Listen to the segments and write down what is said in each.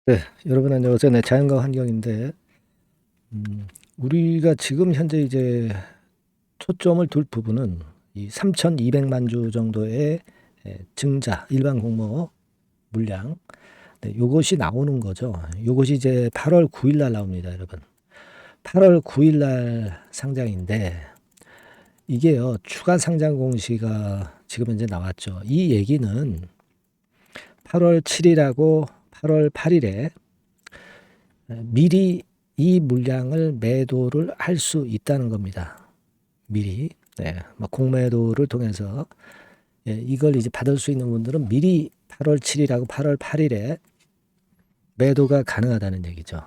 네, 여러분 안녕하세요. 네, 자연과 환경인데, 우리가 지금 현재 이제 초점을 둘 부분은 이 3,200만 주 정도의 증자, 일반 공모 물량, 네, 요것이 나오는 거죠. 요것이 이제 8월 9일 날 나옵니다, 여러분. 8월 9일 날 상장인데, 이게요, 추가 상장 공시가 지금 현재 나왔죠. 이 얘기는 8월 7일하고 8월 8일에 미리 이 물량을 매도를 할 수 있다는 겁니다. 미리. 네. 뭐 공매도를 통해서 이걸 이제 받을 수 있는 분들은 미리 8월 7일하고 8월 8일에 매도가 가능하다는 얘기죠.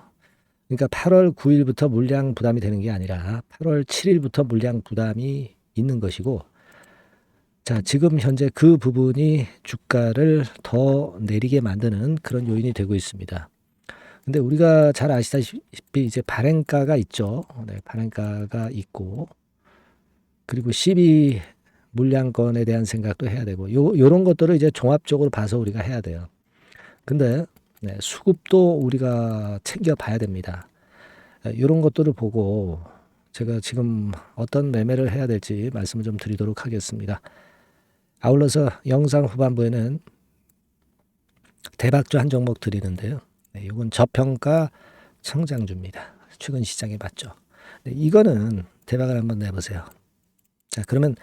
그러니까 8월 9일부터 물량 부담이 되는 게 아니라 8월 7일부터 물량 부담이 있는 것이고, 자, 지금 현재 그 부분이 주가를 더 내리게 만드는 그런 요인이 되고 있습니다. 근데 우리가 잘 아시다시피 이제 발행가가 있죠. 네, 발행가가 있고, 그리고 시비 물량권에 대한 생각도 해야 되고, 요런 것들을 이제 종합적으로 봐서 우리가 해야 돼요. 근데 네, 수급도 우리가 챙겨 봐야 됩니다. 요런 것들을 보고 제가 지금 어떤 매매를 해야 될지 말씀을 좀 드리도록 하겠습니다. 아울러서 영상 후반부에는 대박주 한 종목 드리는데요. 네, 이건 저평가 성장주입니다. 최근 시장에 맞죠. 네, 이거는 대박을 한번 내보세요. 자, 그러면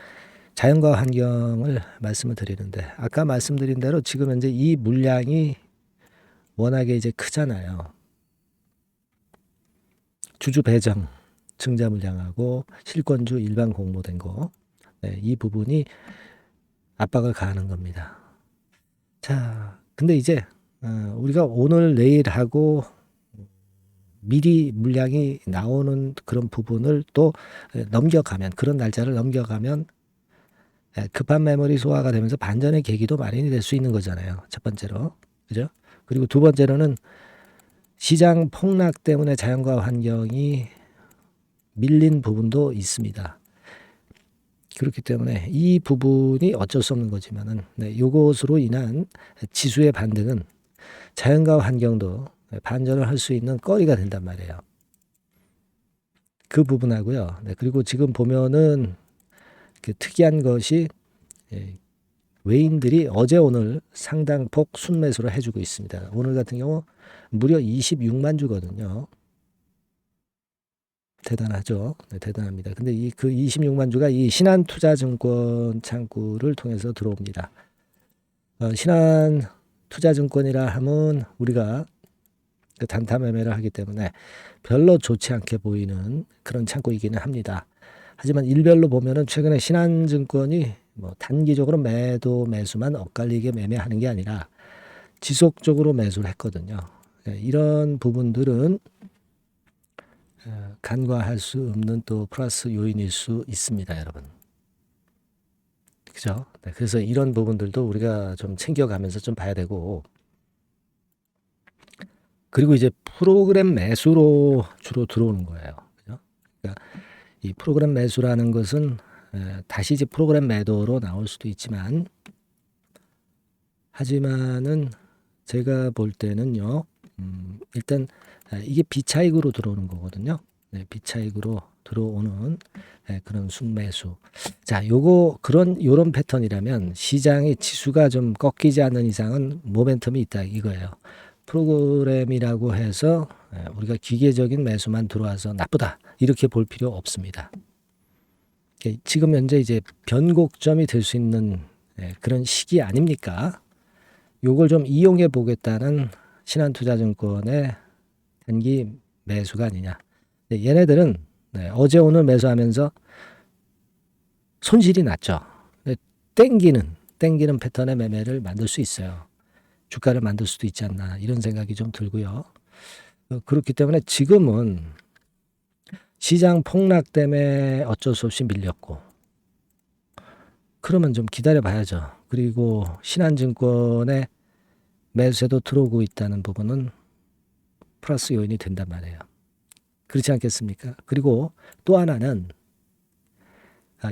자연과 환경을 말씀을 드리는데, 아까 말씀드린 대로 지금 현재 이 물량이 워낙에 이제 크잖아요. 주주 배정, 증자 물량하고 실권주 일반 공모된 거, 네, 이 부분이 압박을 가하는 겁니다. 자, 근데 이제 우리가 오늘 내일 하고 미리 물량이 나오는 그런 부분을 또 넘겨가면, 그런 날짜를 넘겨가면 급한 메모리 소화가 되면서 반전의 계기도 마련이 될 수 있는 거잖아요. 첫 번째로. 그죠? 그리고 두 번째로는 시장 폭락 때문에 자연과 환경이 밀린 부분도 있습니다. 그렇기 때문에 이 부분이 어쩔 수 없는 거지만은, 네, 이것으로 인한 지수의 반등은 자연과 환경도 반전을 할 수 있는 거리가 된단 말이에요. 그 부분하고요. 네, 그리고 지금 보면은 그 특이한 것이 외인들이 어제 오늘 상당폭 순매수를 해주고 있습니다. 오늘 같은 경우 무려 26만 주거든요. 대단하죠. 네, 대단합니다. 근데 그 26만 주가 이 신한투자증권 창구를 통해서 들어옵니다. 신한투자증권이라 하면 우리가 그 단타 매매를 하기 때문에 별로 좋지 않게 보이는 그런 창구이기는 합니다. 하지만 일별로 보면은 최근에 신한증권이 뭐 단기적으로 매도 매수만 엇갈리게 매매하는 게 아니라 지속적으로 매수를 했거든요. 이런 부분들은 간과할 수 없는 또 플러스 요인일 수 있습니다, 여러분. 그죠? 네, 그래서 이런 부분들도 우리가 좀 챙겨가면서 좀 봐야 되고, 그리고 이제 프로그램 매수로 주로 들어오는 거예요. 그죠? 그러니까 이 프로그램 매수라는 것은 다시 이제 프로그램 매도로 나올 수도 있지만, 하지만은 제가 볼 때는요, 일단 이게 비차익으로 들어오는 거거든요. 네, 비차익으로 들어오는 그런 순매수. 자, 요런 패턴이라면 시장의 지수가 좀 꺾이지 않는 이상은 모멘텀이 있다 이거예요. 프로그램이라고 해서 우리가 기계적인 매수만 들어와서 나쁘다 이렇게 볼 필요 없습니다. 지금 현재 이제 변곡점이 될 수 있는 그런 시기 아닙니까? 요걸 좀 이용해 보겠다는 신한투자증권의 단기 매수가 아니냐. 얘네들은 어제 오늘 매수하면서 손실이 났죠. 땡기는 패턴의 매매를 만들 수 있어요. 주가를 만들 수도 있지 않나 이런 생각이 좀 들고요. 그렇기 때문에 지금은 시장 폭락 때문에 어쩔 수 없이 밀렸고, 그러면 좀 기다려 봐야죠. 그리고 신한증권의 매수세도 들어오고 있다는 부분은 플러스 요인이 된단 말이에요. 그렇지 않겠습니까? 그리고 또 하나는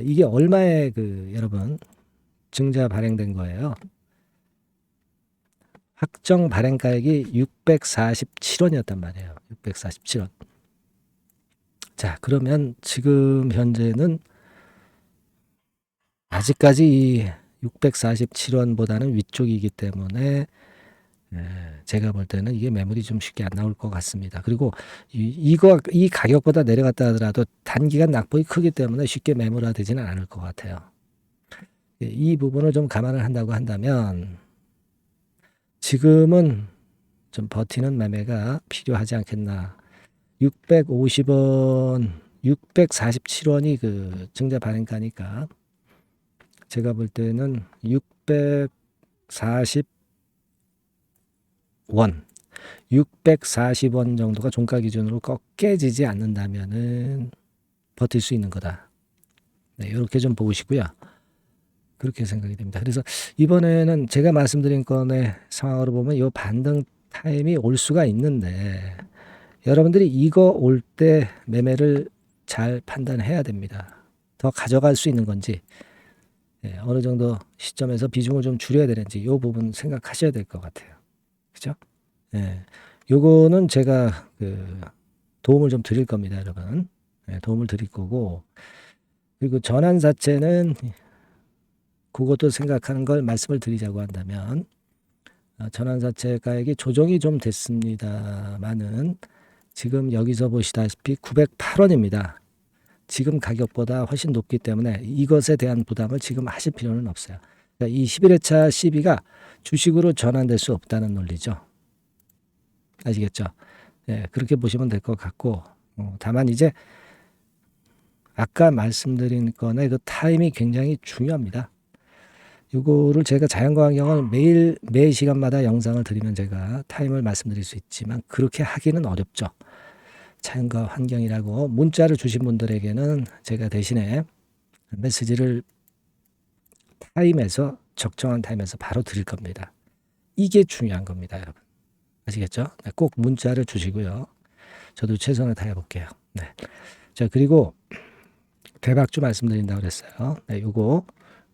이게 얼마에 여러분 증자 발행된 거예요. 확정 발행가액이 647원이었단 말이에요. 647원. 자, 그러면 지금 현재는 아직까지 이 647원보다는 위쪽이기 때문에 제가 볼 때는 이게 매물이 좀 쉽게 안 나올 것 같습니다. 그리고 이 가격보다 내려갔다 하더라도 단기간 낙폭이 크기 때문에 쉽게 매물화되지는 않을 것 같아요. 이 부분을 좀 감안을 한다고 한다면 지금은 좀 버티는 매매가 필요하지 않겠나. 650원, 647원이 그 증자 발행가니까 제가 볼 때는 640원 정도가 종가 기준으로 꼭 깨지지 않는다면은 버틸 수 있는 거다. 네, 이렇게 좀 보시고요. 그렇게 생각이 됩니다. 그래서 이번에는 제가 말씀드린 건의 상황으로 보면 이 반등 타임이 올 수가 있는데 여러분들이 이거 올 때 매매를 잘 판단해야 됩니다. 더 가져갈 수 있는 건지 어느 정도 시점에서 비중을 좀 줄여야 되는지 이 부분 생각하셔야 될 것 같아요. 그죠? 요거는 제가 도움을 좀 드릴 겁니다, 여러분. 도움을 드릴 거고 그리고 전환 자체는 그것도 생각하는 걸 말씀을 드리자고 한다면 전환 자체 가액이 조정이 좀 됐습니다만은 지금 여기서 보시다시피 908원입니다. 지금 가격보다 훨씬 높기 때문에 이것에 대한 부담을 지금 하실 필요는 없어요. 그러니까 이 11회차 시비가 주식으로 전환될 수 없다는 논리죠. 아시겠죠? 그렇게 보시면 될 것 같고 다만 이제 아까 말씀드린 건의 그 타임이 굉장히 중요합니다. 이거를 제가 자연과 환경을 매일 매 시간마다 영상을 드리면 제가 타임을 말씀드릴 수 있지만 그렇게 하기는 어렵죠. 자연과 환경이라고 문자를 주신 분들에게는 제가 대신에 메시지를 타임에서 적정한 타임에서 바로 드릴 겁니다. 이게 중요한 겁니다, 여러분. 아시겠죠? 꼭 문자를 주시고요. 저도 최선을 다해 볼게요. 네. 자, 그리고 대박주 말씀드린다고 그랬어요. 네, 요거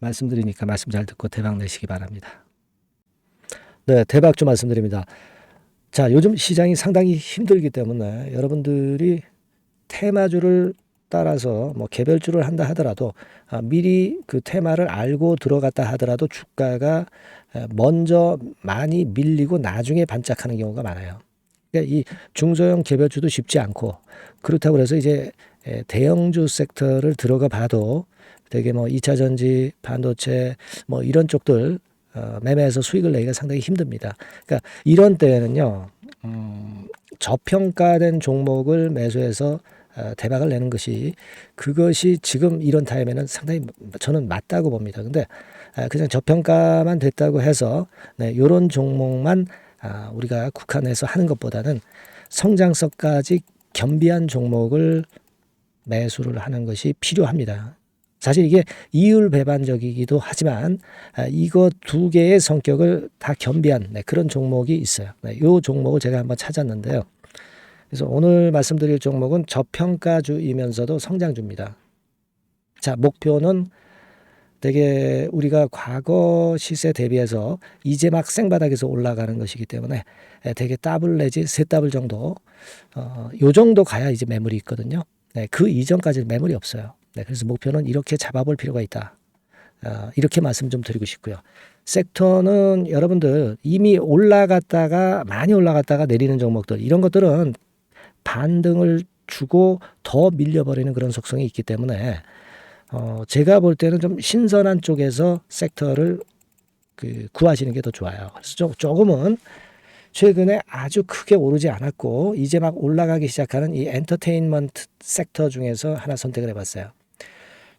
말씀드리니까 말씀 잘 듣고 대박 내시기 바랍니다. 네, 대박주 말씀드립니다. 자, 요즘 시장이 상당히 힘들기 때문에 여러분들이 테마주를 따라서 뭐 개별주를 한다 하더라도 미리 그 테마를 알고 들어갔다 하더라도 주가가 먼저 많이 밀리고 나중에 반짝하는 경우가 많아요. 그러니까 이 중소형 개별주도 쉽지 않고 그렇다고 해서 이제 대형주 섹터를 들어가 봐도 되게 뭐 2차 전지, 반도체 뭐 이런 쪽들 매매해서 수익을 내기가 상당히 힘듭니다. 그러니까 이런 때에는요, 저평가된 종목을 매수해서 대박을 내는 것이 그것이 지금 이런 타임에는 상당히 저는 맞다고 봅니다. 근데 그냥 저평가만 됐다고 해서 이런 종목만 우리가 국한해서 하는 것보다는 성장성까지 겸비한 종목을 매수를 하는 것이 필요합니다. 사실 이게 이율배반적이기도 하지만 이거 두 개의 성격을 다 겸비한 그런 종목이 있어요. 이 종목을 제가 한번 찾았는데요. 그래서 오늘 말씀드릴 종목은 저평가주이면서도 성장주입니다. 자, 목표는 되게 우리가 과거 시세 대비해서 이제 막 생바닥에서 올라가는 것이기 때문에 되게 더블 내지 세 더블 정도 요 정도 가야 이제 매물이 있거든요. 그 이전까지는 매물이 없어요. 그래서 목표는 이렇게 잡아볼 필요가 있다. 이렇게 말씀 좀 드리고 싶고요. 섹터는 여러분들 이미 올라갔다가 많이 올라갔다가 내리는 종목들 이런 것들은 반등을 주고 더 밀려버리는 그런 속성이 있기 때문에 제가 볼 때는 좀 신선한 쪽에서 섹터를 구하시는 게 더 좋아요. 그래서 조금은 최근에 아주 크게 오르지 않았고 이제 막 올라가기 시작하는 이 엔터테인먼트 섹터 중에서 하나 선택을 해봤어요.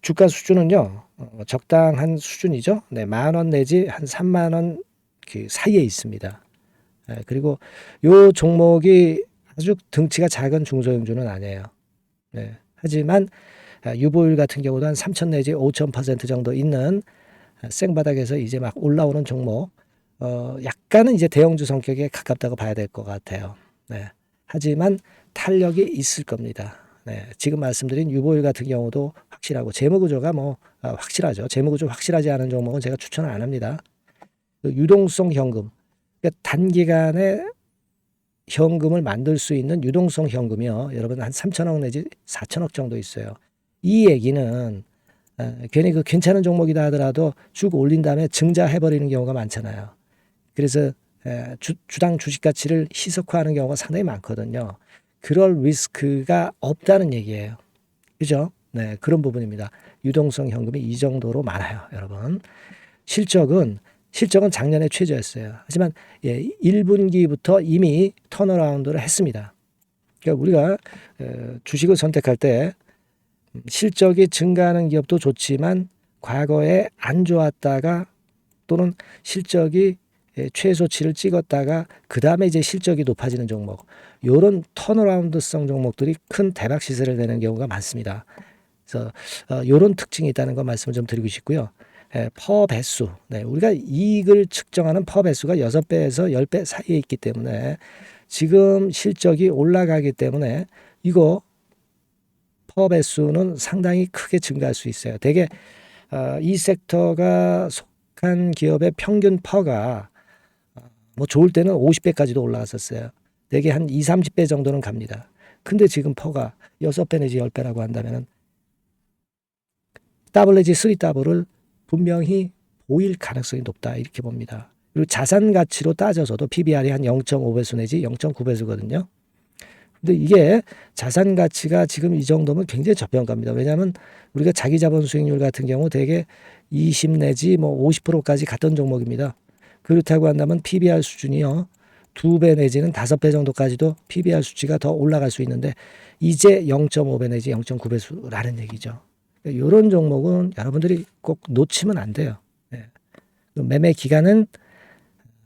주가 수준은요 적당한 수준이죠. 네, 10,000원 내지 한 30,000원 그 사이에 있습니다. 그리고 요 종목이 아주 등치가 작은 중소형주는 아니에요. 네, 하지만 유보율 같은 경우도 한 3,000 내지 5,000% 정도 있는 생바닥에서 이제 막 올라오는 종목, 약간은 이제 대형주 성격에 가깝다고 봐야 될 것 같아요. 네, 하지만 탄력이 있을 겁니다. 네, 지금 말씀드린 유보율 같은 경우도 확실하고 재무구조가 뭐 확실하죠. 재무구조 확실하지 않은 종목은 제가 추천을 안 합니다. 유동성 현금 그러니까 단기간에 현금을 만들 수 있는 유동성 현금이요. 여러분 한 3천억 내지 4천억 정도 있어요. 이 얘기는 괜히 그 괜찮은 종목이다 하더라도 쭉 올린 다음에 증자해버리는 경우가 많잖아요. 그래서 주당 주식 가치를 희석화하는 경우가 상당히 많거든요. 그럴 리스크가 없다는 얘기예요. 그죠? 네, 그런 부분입니다. 유동성 현금이 이 정도로 많아요, 여러분. 실적은 작년에 최저였어요. 하지만 1분기부터 이미 턴어라운드를 했습니다. 그러니까 우리가 주식을 선택할 때 실적이 증가하는 기업도 좋지만 과거에 안 좋았다가 또는 실적이 최소치를 찍었다가 그 다음에 이제 실적이 높아지는 종목, 요런 턴어라운드성 종목들이 큰 대박 시세를 내는 경우가 많습니다. 그래서 요런 특징이 있다는 거 말씀을 좀 드리고 싶고요. 퍼 배수, 네, 우리가 이익을 측정하는 퍼 배수가 6배에서 10배 사이에 있기 때문에 지금 실적이 올라가기 때문에 이거 퍼 배수는 상당히 크게 증가할 수 있어요. 대개 이 섹터가 속한 기업의 평균 퍼가 뭐 좋을 때는 50배까지도 올라갔었어요. 대개 한 2, 30배 정도는 갑니다. 근데 지금 퍼가 6배 내지 10배라고 한다면 더블 내지 3더블을 분명히 보일 가능성이 높다 이렇게 봅니다. 그리고 자산 가치로 따져서도 PBR이 한 0.5배수 내지 0.9배수거든요. 근데 이게 자산 가치가 지금 이 정도면 굉장히 저평가입니다. 왜냐하면 우리가 자기 자본 수익률 같은 경우 대개 20 내지 뭐 50%까지 갔던 종목입니다. 그렇다고 한다면 PBR 수준이요. 2배 내지는 5배 정도까지도 PBR 수치가 더 올라갈 수 있는데 이제 0.5배 내지 0.9배수라는 얘기죠. 이런 종목은 여러분들이 꼭 놓치면 안 돼요. 매매 기간은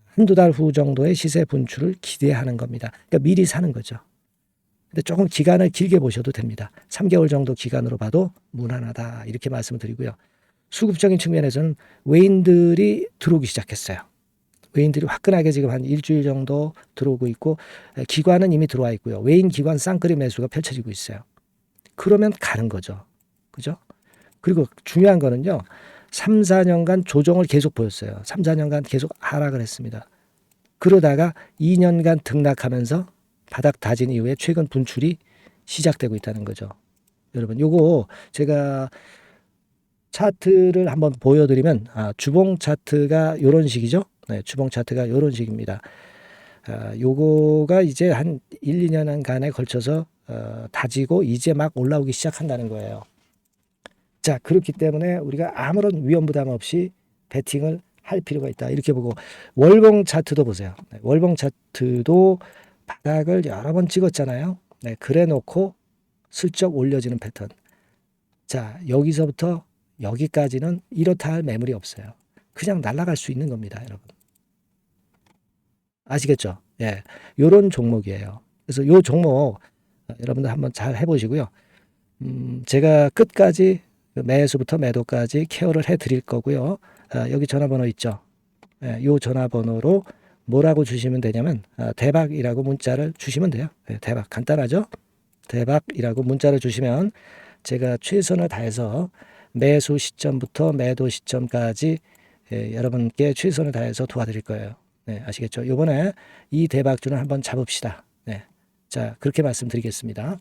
한두 달 후 정도의 시세 분출을 기대하는 겁니다. 그러니까 미리 사는 거죠. 근데 조금 기간을 길게 보셔도 됩니다. 3개월 정도 기간으로 봐도 무난하다 이렇게 말씀을 드리고요. 수급적인 측면에서는 외인들이 들어오기 시작했어요. 외인들이 화끈하게 지금 한 일주일 정도 들어오고 있고 기관은 이미 들어와 있고요. 외인 기관 쌍끌이 매수가 펼쳐지고 있어요. 그러면 가는 거죠. 그죠? 그리고 중요한 거는요. 3, 4년간 조정을 계속 보였어요. 3, 4년간 계속 하락을 했습니다. 그러다가 2년간 등락하면서 바닥 다진 이후에 최근 분출이 시작되고 있다는 거죠. 여러분 요거 제가 차트를 한번 보여드리면 주봉 차트가 요런 식이죠. 네, 주봉 차트가 요런 식입니다. 요거가 이제 한 1, 2년간에 걸쳐서 다지고 이제 막 올라오기 시작한다는 거예요. 자, 그렇기 때문에 우리가 아무런 위험 부담 없이 베팅을 할 필요가 있다. 이렇게 보고 월봉 차트도 보세요. 네, 월봉 차트도 바닥을 여러 번 찍었잖아요. 네, 그래 놓고 슬쩍 올려지는 패턴. 자, 여기서부터 여기까지는 이렇다 할 매물이 없어요. 그냥 날아갈 수 있는 겁니다, 여러분. 아시겠죠? 예. 요런 종목이에요. 그래서 요 종목 여러분들 한번 잘 해보시고요. 제가 끝까지 매수부터 매도까지 케어를 해 드릴 거고요. 여기 전화번호 있죠? 예, 요 전화번호로 뭐라고 주시면 되냐면 대박이라고 문자를 주시면 돼요. 예, 대박 간단하죠? 대박이라고 문자를 주시면 제가 최선을 다해서 매수 시점부터 매도 시점까지 여러분께 최선을 다해서 도와드릴 거예요. 네, 아시겠죠? 이번에 이 대박주는 한번 잡읍시다. 네, 자 그렇게 말씀드리겠습니다.